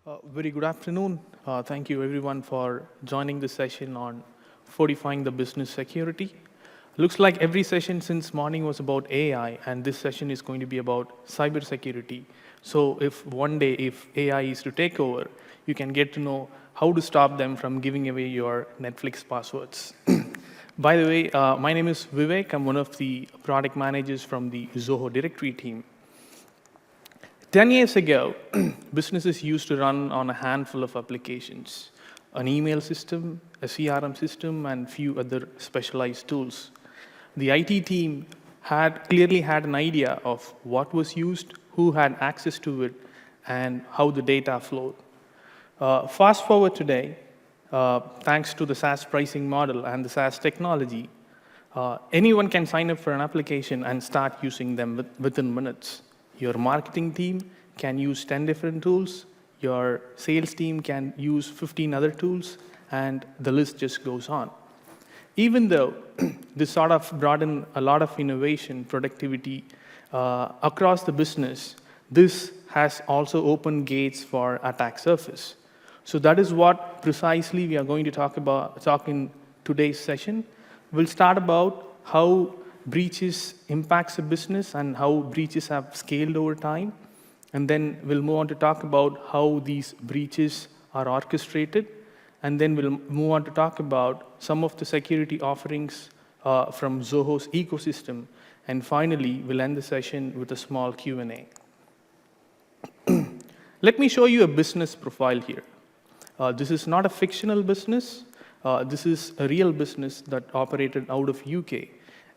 Very good afternoon. Thank you everyone for joining this session on fortifying the business security. Looks like every session since morning was about AI, and this session is going to be about cybersecurity. So if one day, if AI is to take over, you can get to know how to stop them from giving away your Netflix passwords. By the way, my name is Vivek. I'm one of the product managers from the Zoho Directory team. 10 years ago, businesses used to run on a handful of applications, an email system, a CRM system, and few other specialized tools. The IT team clearly had an idea of what was used, who had access to it, and how the data flowed. Fast forward today, thanks to the SaaS pricing model and the SaaS technology, anyone can sign up for an application and start using them within minutes. Your marketing team can use 10 different tools. Your sales team can use 15 other tools, and the list just goes on. Even though this sort of brought in a lot of innovation, productivity across the business, this has also opened gates for attack surface. So that is what precisely we are going to talk in today's session. We'll start about how breaches impacts a business and how breaches have scaled over time. And then we'll move on to talk about how these breaches are orchestrated. And then we'll move on to talk about some of the security offerings from Zoho's ecosystem. And finally, we'll end the session with a small Q&A. Let me show you a business profile here. This is not a fictional business. This is a real business that operated out of UK.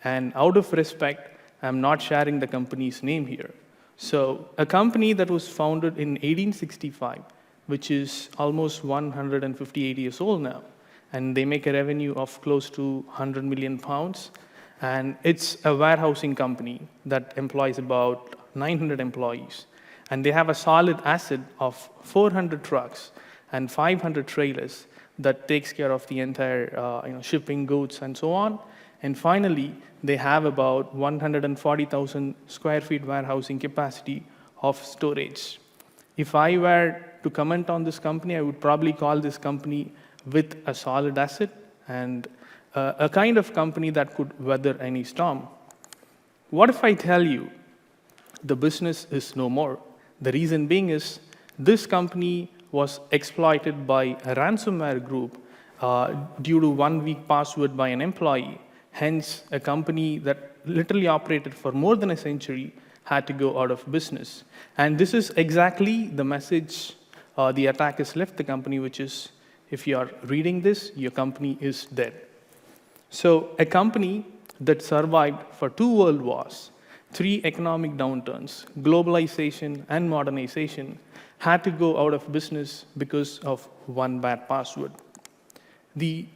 And out of respect, I'm not sharing the company's name here. So a company that was founded in 1865, which is almost 158 years old now, and they make a revenue of close to 100 million pounds. And it's a warehousing company that employs about 900 employees. And they have a solid asset of 400 trucks and 500 trailers that takes care of the entire shipping goods and so on. And finally, they have about 140,000 square feet warehousing capacity of storage. If I were to comment on this company, I would probably call this company with a solid asset and a kind of company that could weather any storm. What if I tell you the business is no more? The reason being is this company was exploited by a ransomware group due to 1 weak password by an employee. Hence, a company that literally operated for more than a century had to go out of business. And this is exactly the message the attackers left the company, which is, if you are reading this, your company is dead. So a company that survived for 2 world wars, 3 economic downturns, globalization and modernization, had to go out of business because of 1 bad password. The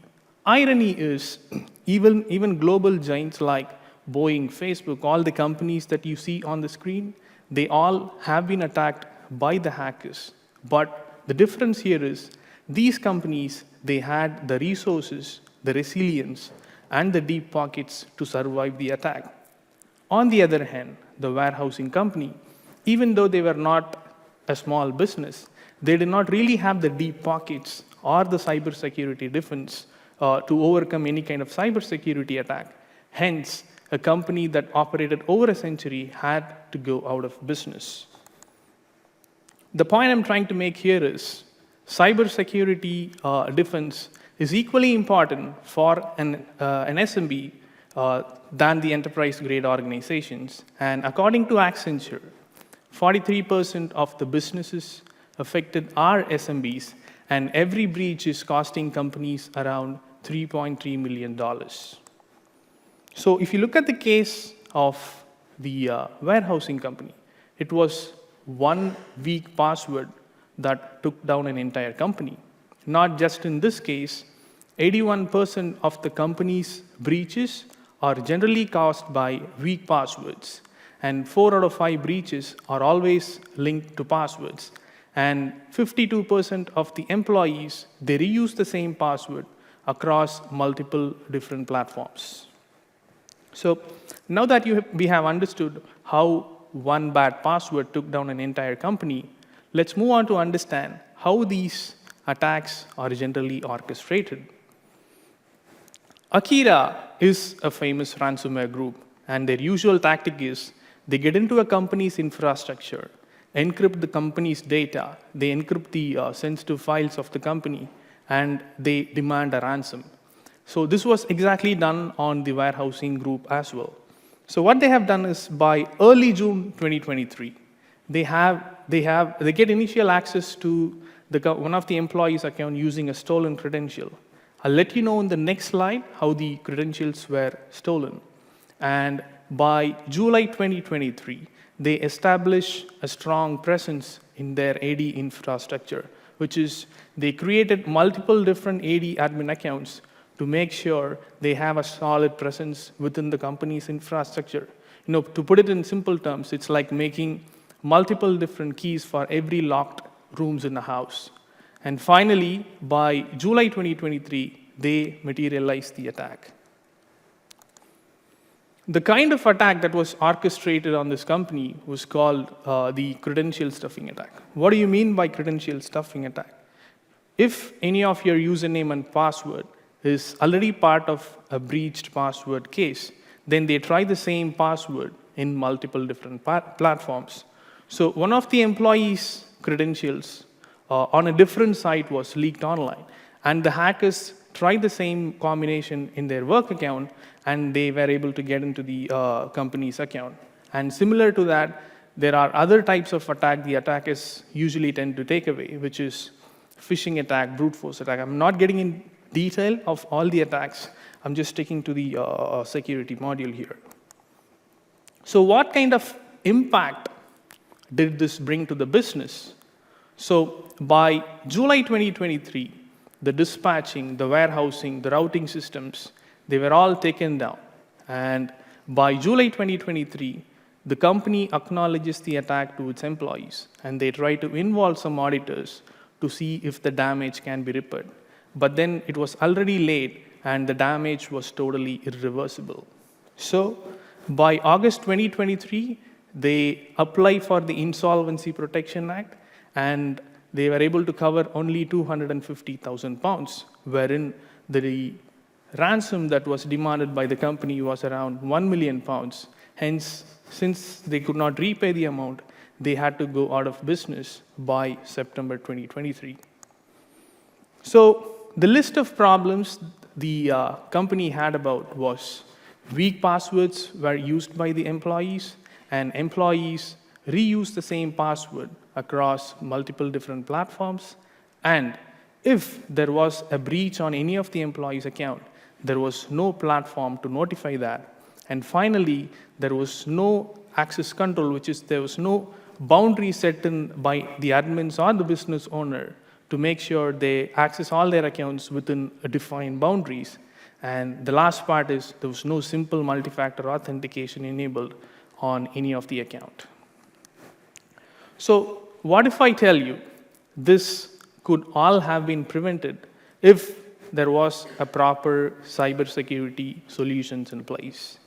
irony is, even global giants like Boeing, Facebook, all the companies that you see on the screen, they all have been attacked by the hackers. But the difference here is, these companies, they had the resources, the resilience, and the deep pockets to survive the attack. On the other hand, the warehousing company, even though they were not a small business, they did not really have the deep pockets or the cybersecurity defense to overcome any kind of cybersecurity attack. Hence, a company that operated over a century had to go out of business. The point I'm trying to make here is cybersecurity defense is equally important for an SMB than the enterprise-grade organizations. And according to Accenture, 43% of the businesses affected are SMBs, and every breach is costing companies around $3.3 million. So if you look at the case of the warehousing company, it was 1 weak password that took down an entire company. Not just in this case, 81% of the company's breaches are generally caused by weak passwords, and 4 out of 5 breaches are always linked to passwords. And 52% of the employees, they reuse the same password across multiple different platforms. So now that we have understood how 1 bad password took down an entire company, let's move on to understand how these attacks are generally orchestrated. Akira is a famous ransomware group, and their usual tactic is they get into a company's infrastructure, encrypt the company's data, they encrypt the sensitive files of the company, and they demand a ransom. So this was exactly done on the warehousing group as well. So what they have done is by early June 2023, they get initial access to one of the employees' account using a stolen credential. I'll let you know in the next slide how the credentials were stolen. And by July 2023, they establish a strong presence in their AD infrastructure, which is they created multiple different AD admin accounts to make sure they have a solid presence within the company's infrastructure. To put it in simple terms, it's like making multiple different keys for every locked rooms in a house. And finally, by July 2023, they materialized the attack. The kind of attack that was orchestrated on this company was called the credential stuffing attack. What do you mean by credential stuffing attack? If any of your username and password is already part of a breached password case, then they try the same password in multiple different platforms. So one of the employees' credentials on a different site was leaked online, and the hackers tried the same combination in their work account, and they were able to get into the company's account. And similar to that, there are other types of attack the attackers usually tend to take away, which is phishing attack, brute force attack. I'm not getting in detail of all the attacks. I'm just sticking to the security module here. So what kind of impact did this bring to the business? So by July 2023, the dispatching, the warehousing, the routing systems, they were all taken down. And by July 2023, the company acknowledges the attack to its employees, and they try to involve some auditors to see if the damage can be repaired. But then it was already late, and the damage was totally irreversible. So by August 2023, they apply for the Insolvency Protection Act, and they were able to cover only 250,000 pounds, wherein the ransom that was demanded by the company was around 1 million pounds. Hence, since they could not repay the amount, they had to go out of business by September 2023. So the list of problems the company had about was weak passwords were used by the employees, and employees reuse the same password across multiple different platforms. And if there was a breach on any of the employees' account, there was no platform to notify that. And finally, there was no access control, which is there was no boundary set in by the admins or the business owner to make sure they access all their accounts within a defined boundaries. And the last part is there was no simple multi-factor authentication enabled on any of the account. So what if I tell you this could all have been prevented if there was a proper cybersecurity solutions in place?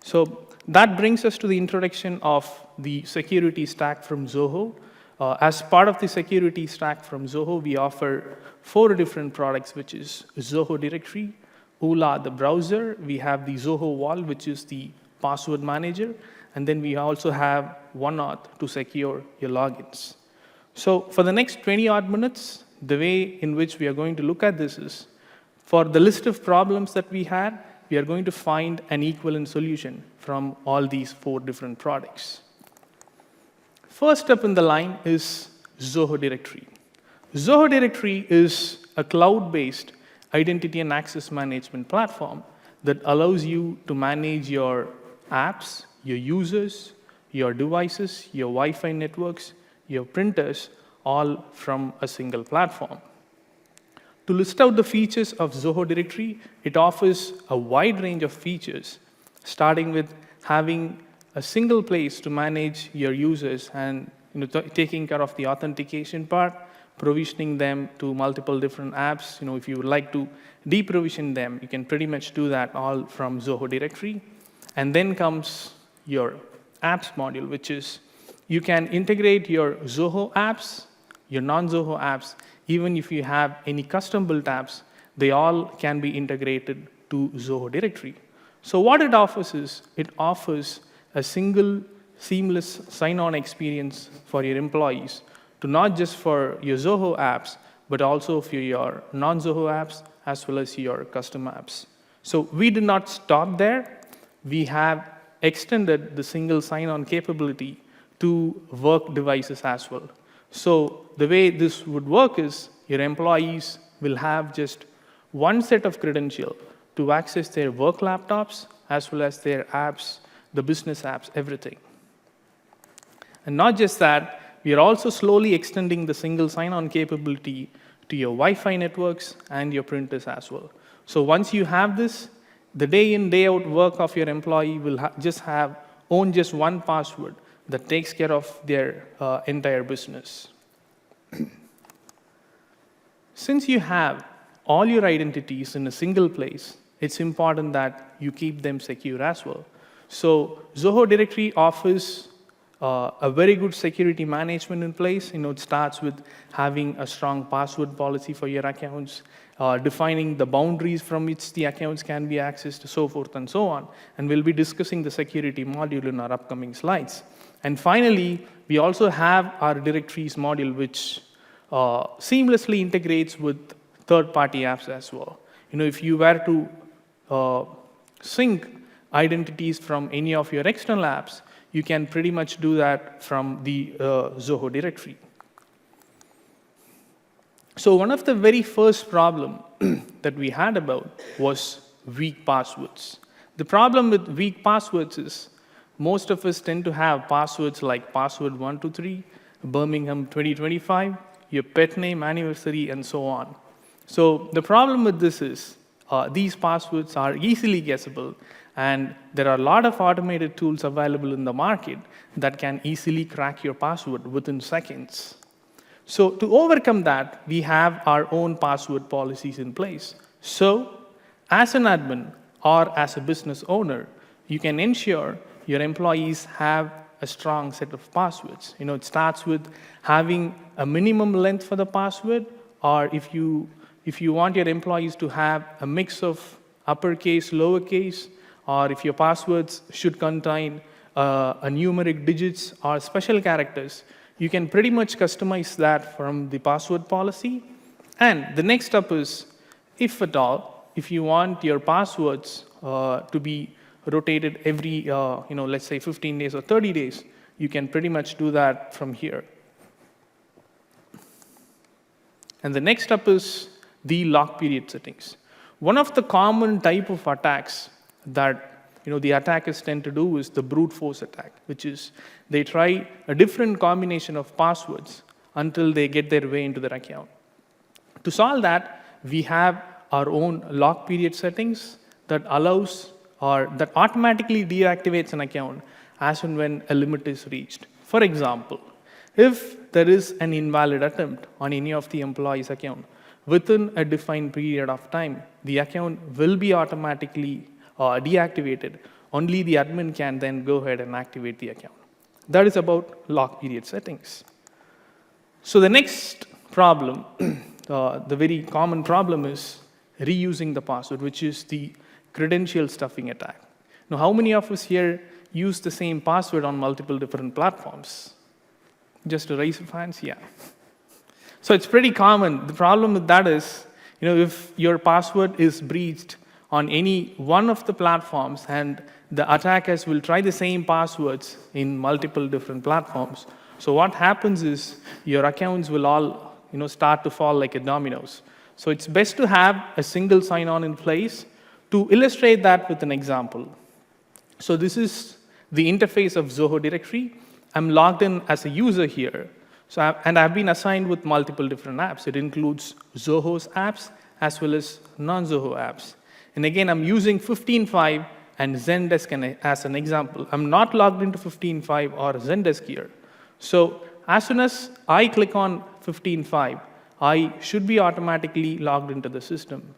So that brings us to the introduction of the security stack from Zoho. As part of the security stack from Zoho, we offer 4 different products, which is Zoho Directory, Oola, the browser. We have the Zoho Vault, which is the password manager. And then we also have OneAuth to secure your logins. So for the next 20-odd minutes, the way in which we are going to look at this is, for the list of problems that we had, we are going to find an equivalent solution from all these 4 different products. First up in the line is Zoho Directory. Zoho Directory is a cloud-based identity and access management platform that allows you to manage your apps, your users, your devices, your Wi-Fi networks, your printers, all from a single platform. To list out the features of Zoho Directory, it offers a wide range of features, starting with having a single place to manage your users and taking care of the authentication part, provisioning them to multiple different apps. If you would like to deprovision them, you can pretty much do that all from Zoho Directory. And then comes your apps module, which is you can integrate your Zoho apps your non-Zoho apps, even if you have any custom-built apps, they all can be integrated to Zoho Directory. So what it offers is, it offers a single seamless sign-on experience for your employees, to not just for your Zoho apps, but also for your non-Zoho apps, as well as your custom apps. So we did not stop there. We have extended the single sign-on capability to work devices as well. So the way this would work is, your employees will have just one set of credential to access their work laptops, as well as their apps, the business apps, everything. And not just that, we are also slowly extending the single sign-on capability to your Wi-Fi networks and your printers as well. So once you have this, the day in, day out work of your employee will own just one password that takes care of their entire business. Since you have all your identities in a single place, it's important that you keep them secure as well. So Zoho Directory offers a very good security management in place. It starts with having a strong password policy for your accounts, defining the boundaries from which the accounts can be accessed, so forth and so on. And we'll be discussing the security module in our upcoming slides. And finally, we also have our directories module, which seamlessly integrates with third-party apps as well. If you were to sync identities from any of your external apps, you can pretty much do that from the Zoho Directory. So one of the very first problem that we had about was weak passwords. The problem with weak passwords is, most of us tend to have passwords like password 123, Birmingham 2025, your pet name, anniversary, and so on. So the problem with this is, these passwords are easily guessable, and there are a lot of automated tools available in the market that can easily crack your password within seconds. So to overcome that, we have our own password policies in place. So as an admin or as a business owner, you can ensure your employees have a strong set of passwords. It starts with having a minimum length for the password, or if you want your employees to have a mix of uppercase, lowercase, or if your passwords should contain a numeric digits or special characters, you can pretty much customize that from the password policy. And the next step is, if at all, if you want your passwords to be rotated every, let's say 15 days or 30 days, you can pretty much do that from here. And the next step is the lock period settings. One of the common type of attacks that the attackers tend to do is the brute force attack, which is they try a different combination of passwords until they get their way into their account. To solve that, we have our own lock period settings that allows or that automatically deactivates an account as and when a limit is reached. For example, if there is an invalid attempt on any of the employees' account within a defined period of time, the account will be automatically deactivated. Only the admin can then go ahead and activate the account. That is about lock period settings. So the next problem, the very common problem, is reusing the password, which is the credential stuffing attack. Now, how many of us here use the same password on multiple different platforms? Just to raise your hands, yeah. So it's pretty common. The problem with that is, if your password is breached on any one of the platforms, and the attackers will try the same passwords in multiple different platforms. So what happens is, your accounts will all start to fall like a dominoes. So it's best to have a single sign-on in place. To illustrate that with an example, so this is the interface of Zoho Directory. I'm logged in as a user here. And I've been assigned with multiple different apps. It includes Zoho's apps as well as non-Zoho apps. And again, I'm using 15.5 and Zendesk as an example. I'm not logged into 15.5 or Zendesk here. So as soon as I click on 15.5, I should be automatically logged into the system.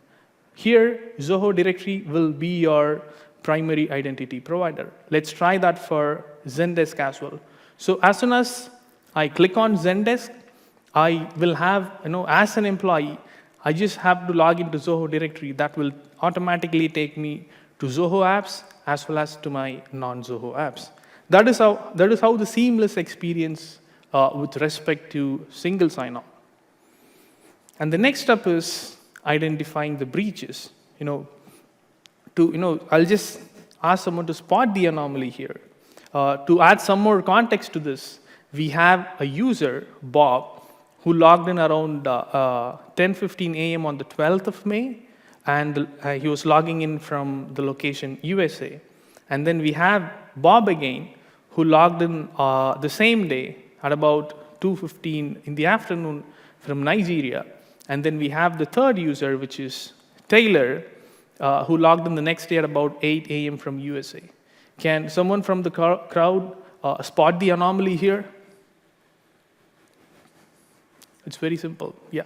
Here, Zoho Directory will be your primary identity provider. Let's try that for Zendesk as well. So as soon as I click on Zendesk, I will have, as an employee, I just have to log into Zoho directory. That will automatically take me to Zoho apps as well as to my non-Zoho apps. That is how the seamless experience with respect to single sign-on. And the next step is identifying the breaches. I'll just ask someone to spot the anomaly here. To add some more context to this, we have a user, Bob, who logged in around 10:15 a.m. on the 12th of May, and he was logging in from the location USA. And then we have Bob again, who logged in the same day at about 2:15 in the afternoon from Nigeria. And then we have the third user, which is Taylor, who logged in the next day at about 8 a.m. from USA. Can someone from the crowd spot the anomaly here? It's very simple. Yeah.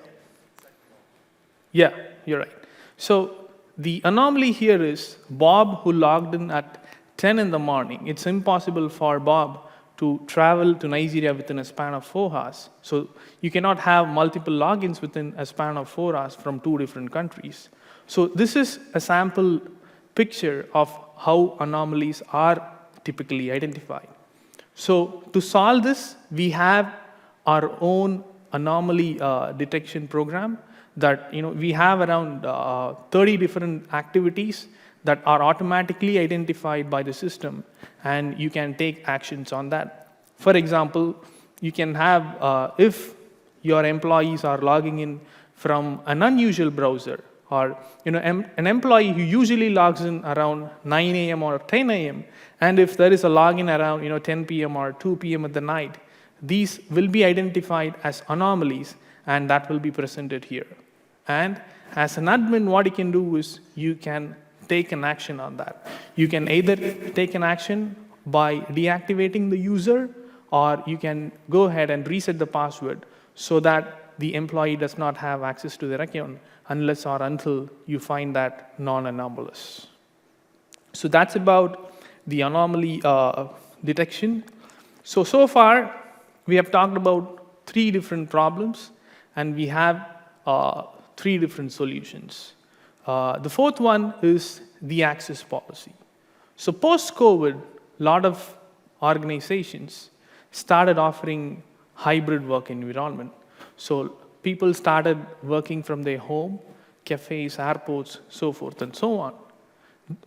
Yeah, you're right. So the anomaly here is Bob, who logged in at 10 in the morning. It's impossible for Bob to travel to Nigeria within a span of 4 hours. So you cannot have multiple logins within a span of 4 hours from 2 different countries. So this is a sample picture of how anomalies are typically identified. So to solve this, we have our own anomaly detection program that we have around 30 different activities that are automatically identified by the system, and you can take actions on that. For example, you can have, if your employees are logging in from an unusual browser, or an employee who usually logs in around 9 a.m. or 10 a.m., and if there is a login around 10 p.m. or 2 p.m. at the night, these will be identified as anomalies, and that will be presented here. And as an admin, what you can do is you can take an action on that. You can either take an action by deactivating the user, or you can go ahead and reset the password so that the employee does not have access to their account unless or until you find that non-anomalous. So that's about the anomaly detection. So far, we have talked about 3 different problems, and we have 3 different solutions. The 4th one is the access policy. So post-COVID, a lot of organizations started offering hybrid work environment. So people started working from their home, cafes, airports, so forth and so on.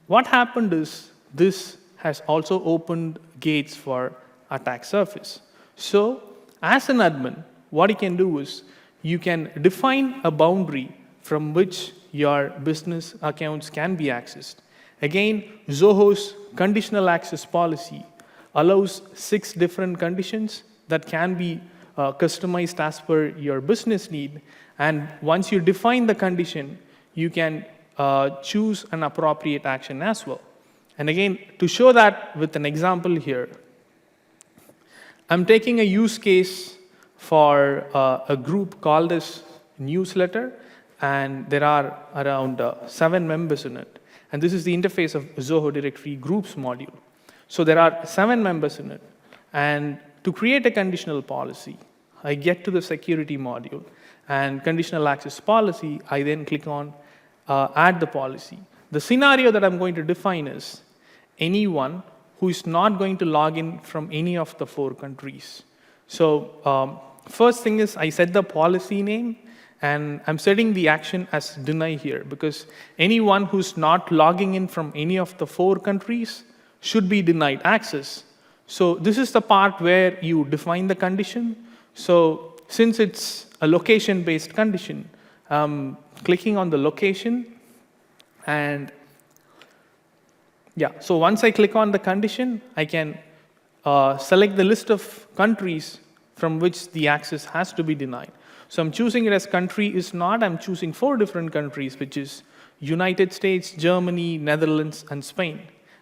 What happened is this has also opened gates for attack surface. So as an admin, what you can do is you can define a boundary from which your business accounts can be accessed. Again, Zoho's conditional access policy allows 6 different conditions that can be customized as per your business need. And once you define the condition, you can choose an appropriate action as well. And again, to show that with an example here, I'm taking a use case for a group called as Newsletter, and there are around 7 members in it. And this is the interface of Zoho Directory Groups module. So there are 7 members in it. And to create a conditional policy, I get to the security module, and conditional access policy, I then click on add the policy. The scenario that I'm going to define is anyone who is not going to log in from any of the 4 countries. So first thing is I set the policy name, and I'm setting the action as deny here, because anyone who's not logging in from any of the 4 countries should be denied access. So this is the part where you define the condition. So since it's a location-based condition, I'm clicking on the location, and so once I click on the condition, I can select the list of countries from which the access has to be denied. So I'm choosing it as country is not. I'm choosing 4 different countries, which is United States, Germany, Netherlands, and Spain.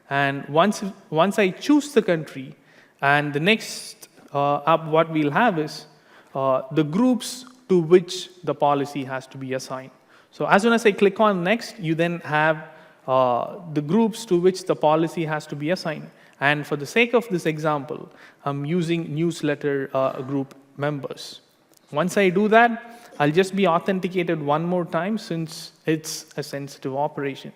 And once I choose the country, and the next up what we'll have is the groups to which the policy has to be assigned. So as soon as I click on next, you then have the groups to which the policy has to be assigned. And for the sake of this example, I'm using newsletter group members. Once I do that, I'll just be authenticated one more time since it's a sensitive operation.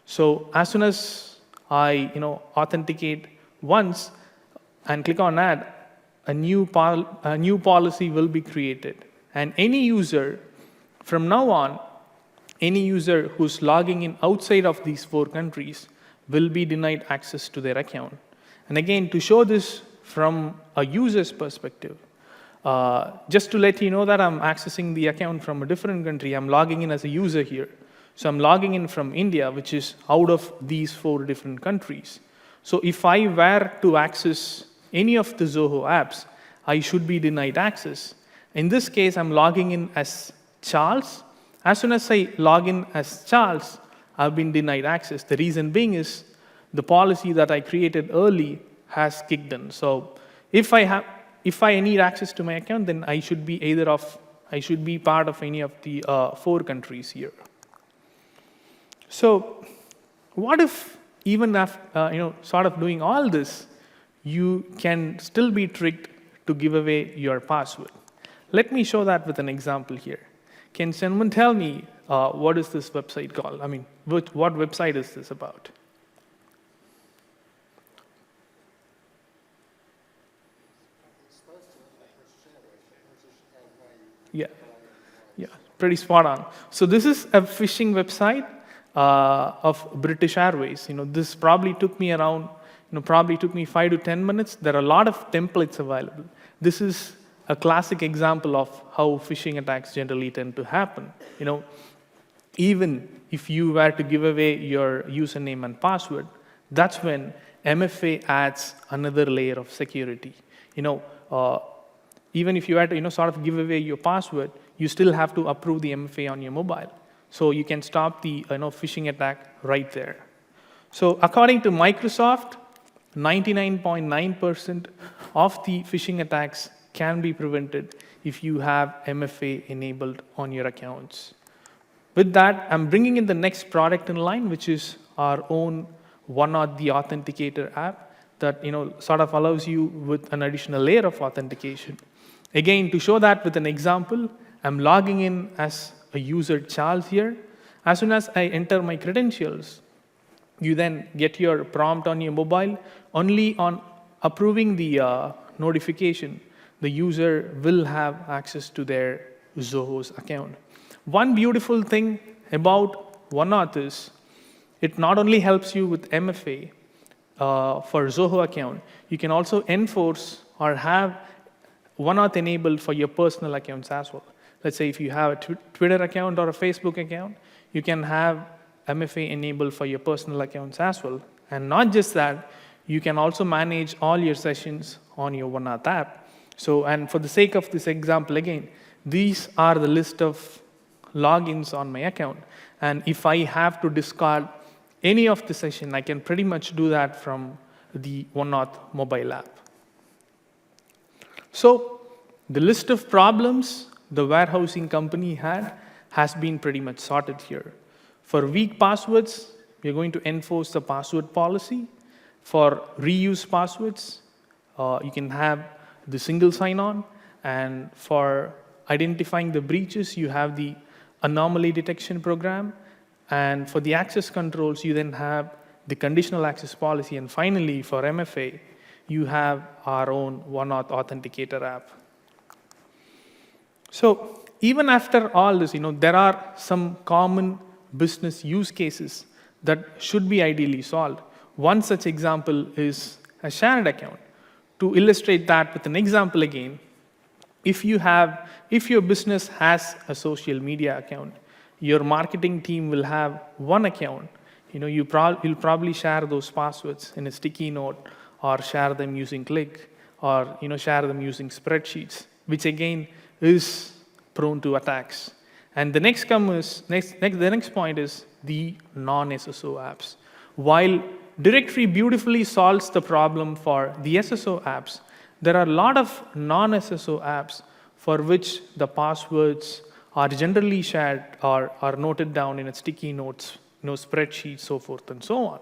So as soon as I authenticate once and click on add, a new policy will be created. And any user, from now on, any user who's logging in outside of these 4 countries will be denied access to their account. And again, to show this from a user's perspective, just to let you know that I'm accessing the account from a different country, I'm logging in as a user here. So I'm logging in from India, which is out of these 4 different countries. So if I were to access any of the Zoho apps, I should be denied access. In this case, I'm logging in as Charles. As soon as I log in as Charles, I've been denied access. The reason being is the policy that I created early has kicked in. So if I need access to my account, then I should be part of any of the 4 countries here. So what if even after sort of doing all this, you can still be tricked to give away your password? Let me show that with an example here. Can someone tell me what is this website called? I mean, what website is this about? Yeah, pretty spot on. So this is a phishing website of British Airways. This probably took me around, probably took me 5 to 10 minutes. There are a lot of templates available. This is a classic example of how phishing attacks generally tend to happen. Even if you were to give away your username and password, that's when MFA adds another layer of security. Even if you had to sort of give away your password, you still have to approve the MFA on your mobile. So you can stop the phishing attack right there. So according to Microsoft, 99.9% of the phishing attacks can be prevented if you have MFA enabled on your accounts. With that, I'm bringing in the next product in line, which is our own OneAuth the Authenticator app that sort of allows you with an additional layer of authentication. Again, to show that with an example, I'm logging in as a user Charles here. As soon as I enter my credentials, you then get your prompt on your mobile. Only on approving the notification, the user will have access to their Zoho's account. One beautiful thing about OneAuth is it not only helps you with MFA for Zoho account, you can also enforce or have OneAuth enabled for your personal accounts as well. Let's say if you have a Twitter account or a Facebook account, you can have MFA enabled for your personal accounts as well. And not just that, you can also manage all your sessions on your OneAuth app. So, and for the sake of this example again, these are the list of logins on my account. And if I have to discard any of the session, I can pretty much do that from the OneAuth mobile app. So the list of problems the warehousing company had has been pretty much sorted here. For weak passwords, we're going to enforce the password policy. For reuse passwords, you can have the single sign-on. And for identifying the breaches, you have the anomaly detection program. And for the access controls, you then have the conditional access policy. And finally, for MFA, you have our own OneAuth Authenticator app. So even after all this, there are some common business use cases that should be ideally solved. One such example is a shared account. To illustrate that with an example again, if your business has a social media account, your marketing team will have one account. You'll probably share those passwords in a sticky note, or share them using Click, or share them using spreadsheets, which again is prone to attacks. And the next point is the non-SSO apps. While Directory beautifully solves the problem for the SSO apps, there are a lot of non-SSO apps for which the passwords are generally shared or are noted down in a sticky notes, spreadsheets, so forth and so on.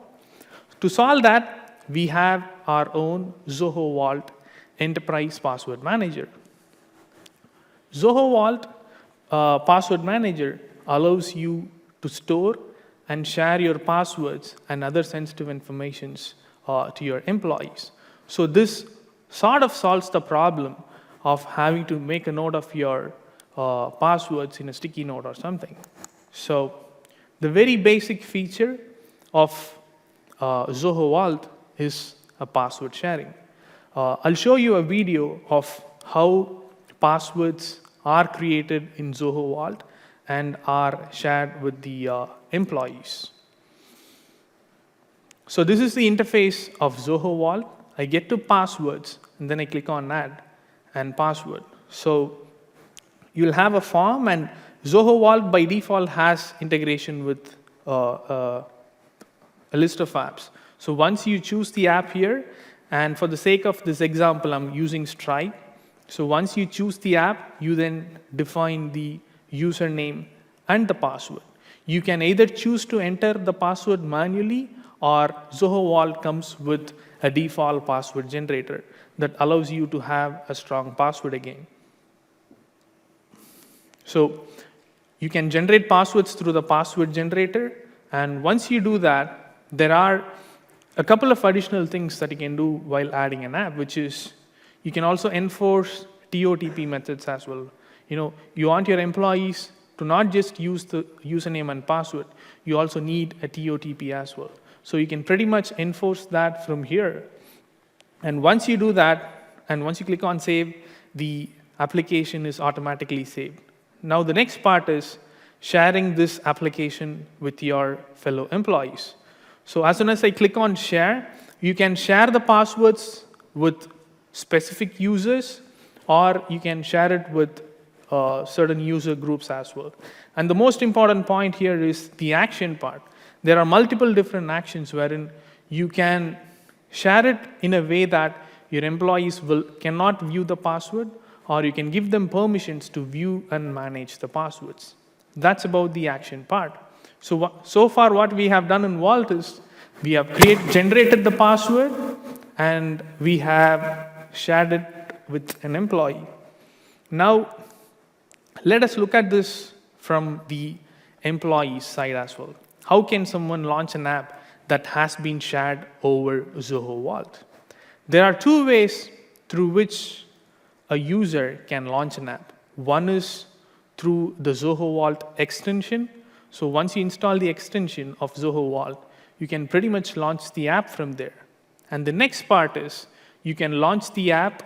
To solve that, we have our own Zoho Vault Enterprise Password Manager. Zoho Vault Password Manager allows you to store and share your passwords and other sensitive informations to your employees. So this sort of solves the problem of having to make a note of your passwords in a sticky note or something. So the very basic feature of Zoho Vault is a password sharing. I'll show you a video of how passwords are created in Zoho Vault and are shared with the employees. So this is the interface of Zoho Vault. I get to passwords, and then I click on add and password. So you'll have a form, and Zoho Vault by default has integration with a list of apps. So once you choose the app here, and for the sake of this example, I'm using Stripe. So once you choose the app, you then define the username and the password. You can either choose to enter the password manually, or Zoho Vault comes with a default password generator that allows you to have a strong password again. So you can generate passwords through the password generator, and once you do that, there are a couple of additional things that you can do while adding an app, which is you can also enforce TOTP methods as well. You want your employees to not just use the username and password, you also need a TOTP as well. So you can pretty much enforce that from here. And once you do that, and once you click on save, the application is automatically saved. Now the next part is sharing this application with your fellow employees. So as soon as I click on share, you can share the passwords with specific users, or you can share it with certain user groups as well. And the most important point here is the action part. There are multiple different actions wherein you can share it in a way that your employees cannot view the password, or you can give them permissions to view and manage the passwords. That's about the action part. So far what we have done in Vault is we have generated the password, and we have shared it with an employee. Now, let us look at this from the employee side as well. How can someone launch an app that has been shared over Zoho Vault? There are two ways through which a user can launch an app. One is through the Zoho Vault extension. So once you install the extension of Zoho Vault, you can pretty much launch the app from there. And the next part is you can launch the app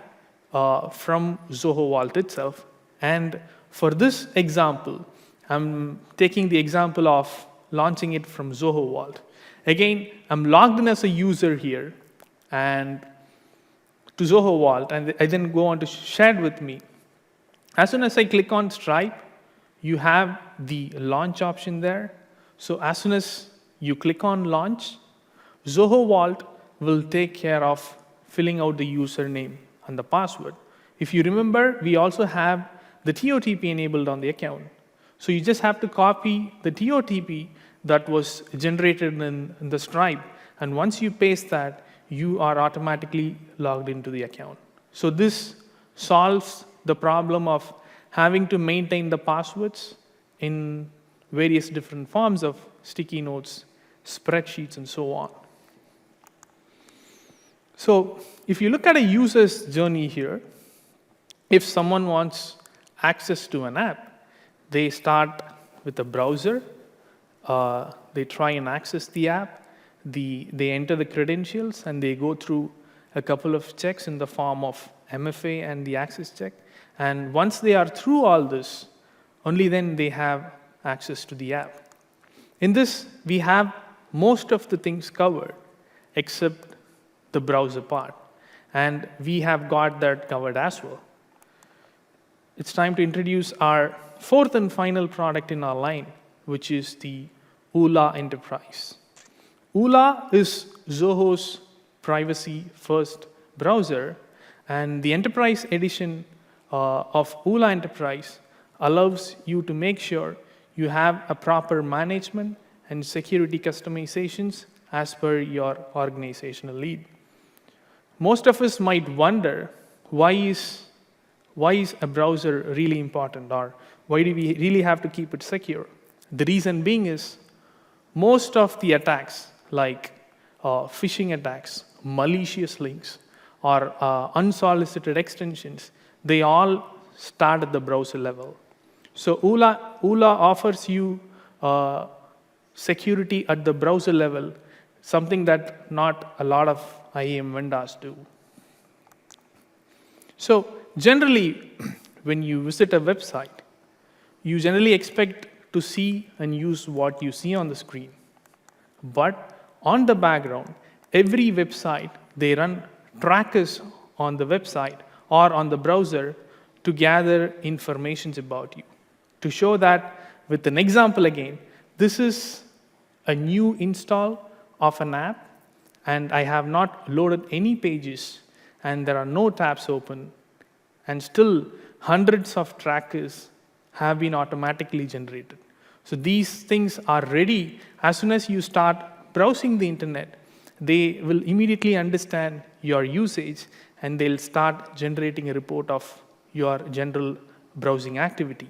from Zoho Vault itself. And for this example, I'm taking the example of launching it from Zoho Vault. Again, I'm logged in as a user here and to Zoho Vault, and I then go on to shared with me. As soon as I click on Stripe, you have the launch option there. So as soon as you click on launch, Zoho Vault will take care of filling out the username and the password. If you remember, we also have the TOTP enabled on the account. So you just have to copy the TOTP that was generated in the Stripe, and once you paste that, you are automatically logged into the account. So this solves the problem of having to maintain the passwords in various different forms of sticky notes, spreadsheets, and so on. So if you look at a user's journey here, if someone wants access to an app, they start with a browser, they try and access the app, they enter the credentials, and they go through a couple of checks in the form of MFA and the access check. And once they are through all this, only then they have access to the app. In this, we have most of the things covered except the browser part. And we have got that covered as well. It's time to introduce our fourth and final product in our line, which is the Oola Enterprise. Oola is Zoho's privacy-first browser, and the Enterprise edition of Oola Enterprise allows you to make sure you have a proper management and security customizations as per your organizational lead. Most of us might wonder, why is why is a browser really important, or why do we really have to keep it secure? The reason being is most of the attacks, like phishing attacks, malicious links, or unsolicited extensions, they all start at the browser level. So ULA offers you security at the browser level, something that not a lot of IAM vendors do. So generally, when you visit a website, you generally expect to see and use what you see on the screen. But on the background, every website, they run trackers on the website or on the browser to gather information about you. To show that with an example again, this is a new install of an app, and I have not loaded any pages, and there are no tabs open, and still hundreds of trackers have been automatically generated. So these things are ready. As soon as you start browsing the internet, they will immediately understand your usage, and they'll start generating a report of your general browsing activity.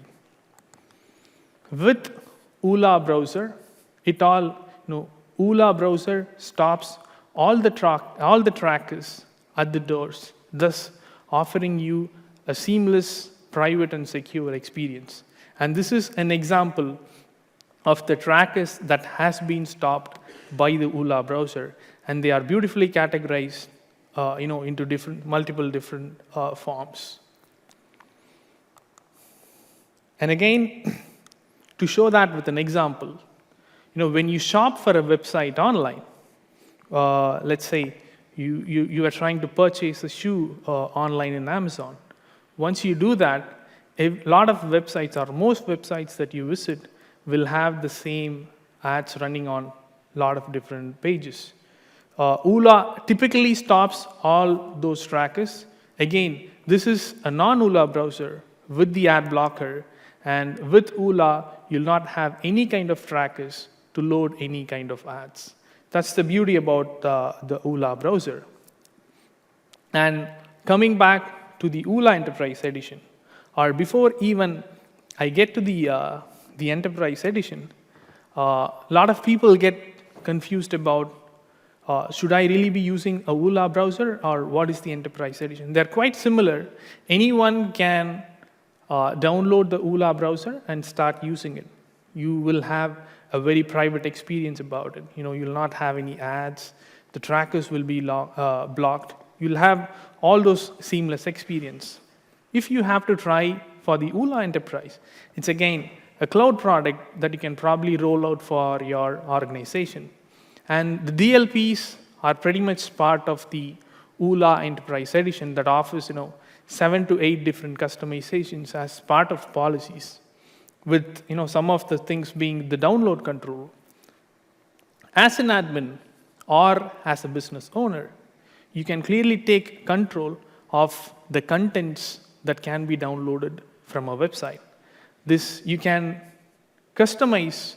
With ULA browser, ULA browser stops all the trackers at the doors, thus offering you a seamless, private, and secure experience. And this is an example of the trackers that has been stopped by the ULA browser, and they are beautifully categorized into multiple different forms. And again, to show that with an example, when you shop for a website online, let's say you are trying to purchase a shoe online in Amazon. Once you do that, a lot of websites, or most websites that you visit, will have the same ads running on a lot of different pages. ULA typically stops all those trackers. Again, this is a non-ULA browser with the ad blocker, and with ULA, you'll not have any kind of trackers to load any kind of ads. That's the beauty about the ULA browser. And coming back to the ULA Enterprise Edition, or before even I get to the Enterprise Edition, a lot of people get confused about should I really be using a ULA browser, or what is the Enterprise Edition? They're quite similar. Anyone can download the ULA browser and start using it. You will have a very private experience about it. You'll not have any ads. The trackers will be blocked. You'll have all those seamless experience. If you have to try for the ULA Enterprise, it's again a cloud product that you can probably roll out for your organization. And the DLPs are pretty much part of the ULA Enterprise Edition that offers 7 to 8 different customizations as part of policies, with some of the things being the download control. As an admin or as a business owner, you can clearly take control of the contents that can be downloaded from a website. This you can customize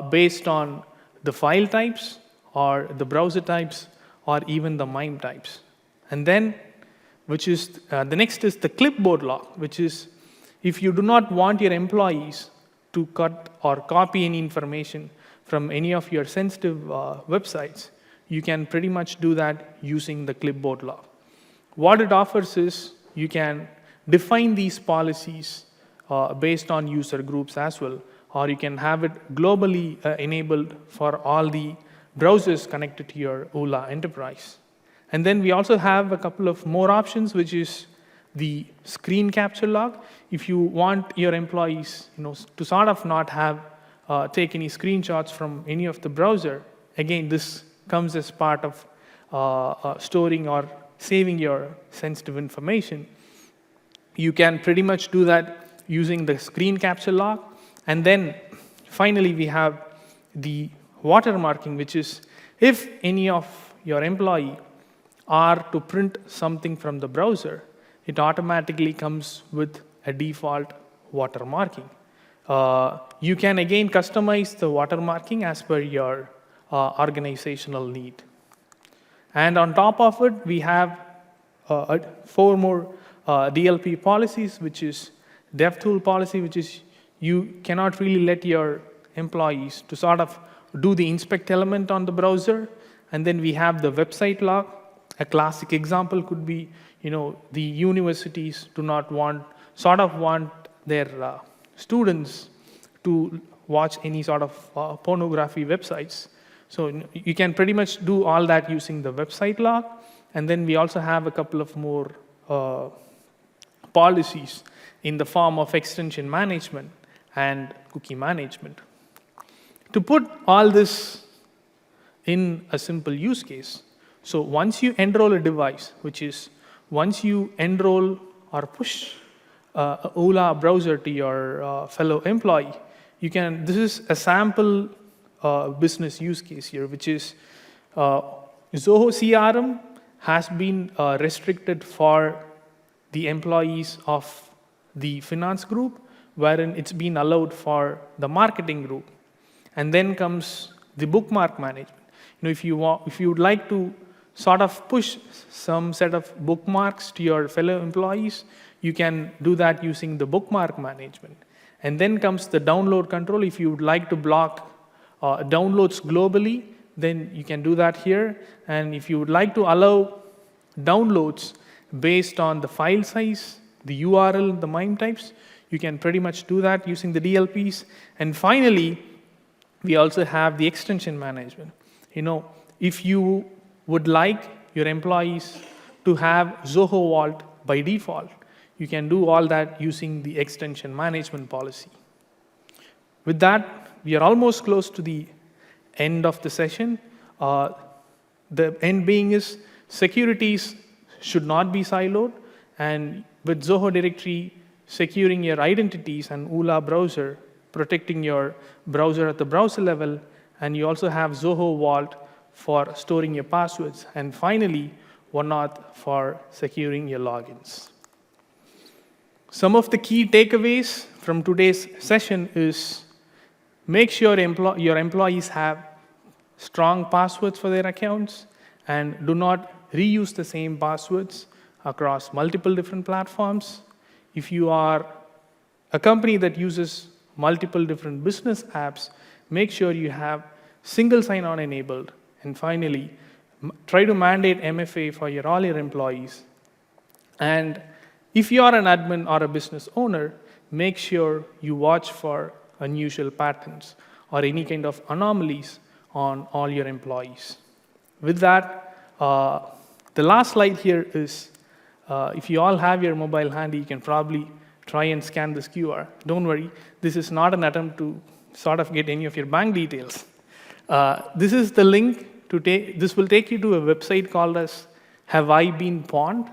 based on the file types, or the browser types, or even the MIME types. And then, the next is the clipboard lock, which is if you do not want your employees to cut or copy any information from any of your sensitive websites, you can pretty much do that using the clipboard lock. What it offers is you can define these policies based on user groups as well, or you can have it globally enabled for all the browsers connected to your ULA Enterprise. And then we also have a couple of more options, which is the screen capture log. If you want your employees to sort of not have take any screenshots from any of the browser, again, this comes as part of storing or saving your sensitive information. You can pretty much do that using the screen capture log. And then finally, we have the watermarking, which is if any of your employee are to print something from the browser, it automatically comes with a default watermarking. You can again customize the watermarking as per your organizational need. And on top of it, we have 4 more DLP policies, which is DevTool policy, which is you cannot really let your employees to sort of do the inspect element on the browser. And then we have the website log. A classic example could be, the universities do not want their students to watch any sort of pornography websites. So you can pretty much do all that using the website log. And then we also have a couple of more policies in the form of extension management and cookie management. To put all this in a simple use case, so once you enroll a device, which is once you enroll or push a ULA browser to your fellow employee, this is a sample business use case here, which is Zoho CRM has been restricted for the employees of the finance group, wherein it's been allowed for the marketing group. And then comes the bookmark management. If you would like to sort of push some set of bookmarks to your fellow employees, you can do that using the bookmark management. And then comes the download control. If you would like to block downloads globally, then you can do that here. And if you would like to allow downloads based on the file size, the URL, the MIME types, you can pretty much do that using the DLPs. And finally, we also have the extension management. If you would like your employees to have Zoho Vault by default, you can do all that using the extension management policy. With that, we are almost close to the end of the session. The end being is securities should not be siloed, and with Zoho Directory securing your identities and ULA browser, protecting your browser at the browser level, and you also have Zoho Vault for storing your passwords, and finally, OneAuth for securing your logins. Some of the key takeaways from today's session is make sure your employees have strong passwords for their accounts, and do not reuse the same passwords across multiple different platforms. If you are a company that uses multiple different business apps, make sure you have single sign-on enabled. And finally, try to mandate MFA for all your employees. And if you are an admin or a business owner, make sure you watch for unusual patterns or any kind of anomalies on all your employees. With that, the last slide here is, if you all have your mobile handy, you can probably try and scan this QR. Don't worry, this is not an attempt to sort of get any of your bank details. This is the link to take. This will take you to a website called as Have I Been Pawned?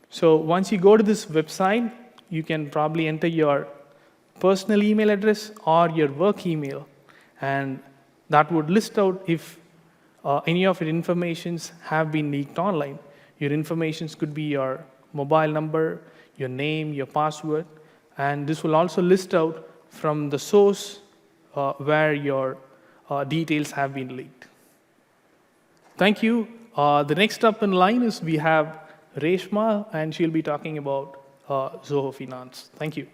So once you go to this website, you can probably enter your personal email address or your work email, and that would list out if any of your informations have been leaked online. Your informations could be your mobile number, your name, your password, and this will also list out from the source where your details have been leaked. Thank you. The next up in line is we have Reshma, and she'll be talking about Zoho Finance. Thank you.